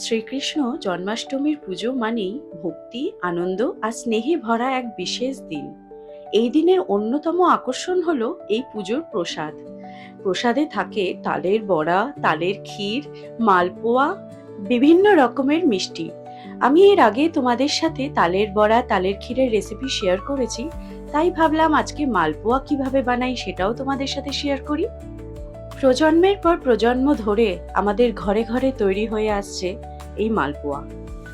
শ্রীকৃষ্ণ জন্মাষ্টমীর পুজো মানেই ভক্তি, আনন্দ আর স্নেহে ভরা এক বিশেষ দিন। এই দিনের অন্যতম আকর্ষণ হলো এই পুজোর প্রসাদ। প্রসাদে থাকে তালের বড়া, তালের ক্ষীর, মালপোয়া, বিভিন্ন রকমের মিষ্টি। আমি এর আগে তোমাদের সাথে তালের বড়া, তালের ক্ষীরের রেসিপি শেয়ার করেছি, তাই ভাবলাম আজকে মালপোয়া কিভাবে বানাই সেটাও তোমাদের সাথে শেয়ার করি। প্রজন্মের পর প্রজন্ম ধরে আমাদের ঘরে ঘরে তৈরি হয়ে আসছে এই মালপোয়া।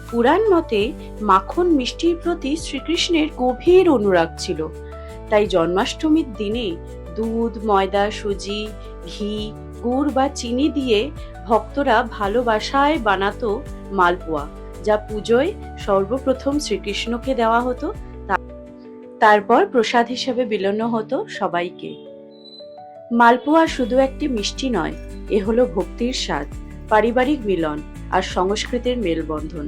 পুরাণ মতে মাখন মিষ্টির প্রতি শ্রীকৃষ্ণের গভীর অনুরাগ ছিল, তাই জন্মাষ্টমীর দিনে দুধ, ময়দা, সুজি, ঘি, গুড় বা চিনি দিয়ে ভক্তরা ভালোবাসায় বানাতো মালপোয়া, যা পুজোয় সর্বপ্রথম শ্রীকৃষ্ণকে দেওয়া হতো, তারপর প্রসাদ হিসেবে বিলোনো হতো সবাইকে। মালপোয়া শুধু একটি মিষ্টি নয়, এ হলো ভক্তির স্বাদ, পারিবারিক মিলন আর সংস্কৃতির মেলবন্ধন।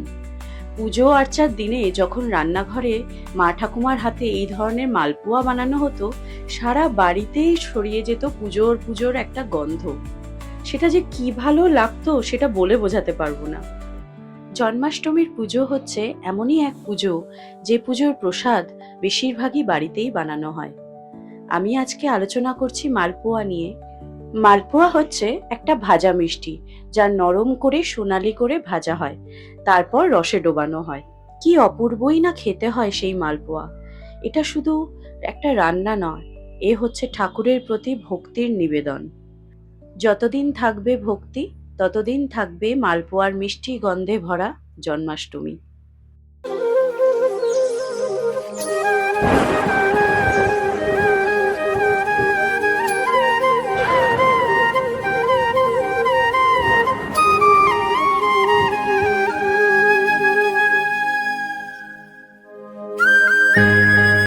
পুজো আর্চার দিনে যখন রান্নাঘরে মা ঠাকুমার হাতে এই ধরনের মালপোয়া বানানো হতো, সারা বাড়িতেই ছড়িয়ে যেত পুজোর একটা গন্ধ। সেটা যে কি ভালো লাগতো সেটা বলে বোঝাতে পারবো না। জন্মাষ্টমীর পুজো হচ্ছে এমনই এক পুজো, যে পুজোর প্রসাদ বেশিরভাগই বাড়িতেই বানানো হয়। আমি আজকে আলোচনা করছি মালপোয়া নিয়ে। মালপোয়া হচ্ছে একটা ভাজা মিষ্টি, যা নরম করে সোনালি করে ভাজা হয়, তারপর রসে ডোবানো হয়। কি অপূর্বই না খেতে হয় সেই মালপোয়া। এটা শুধু একটা রান্না নয়, এ হচ্ছে ঠাকুরের প্রতি ভক্তির নিবেদন। যতদিন থাকবে ভক্তি, ততদিন থাকবে মালপোয়ার মিষ্টি গন্ধে ভরা জন্মাষ্টমী।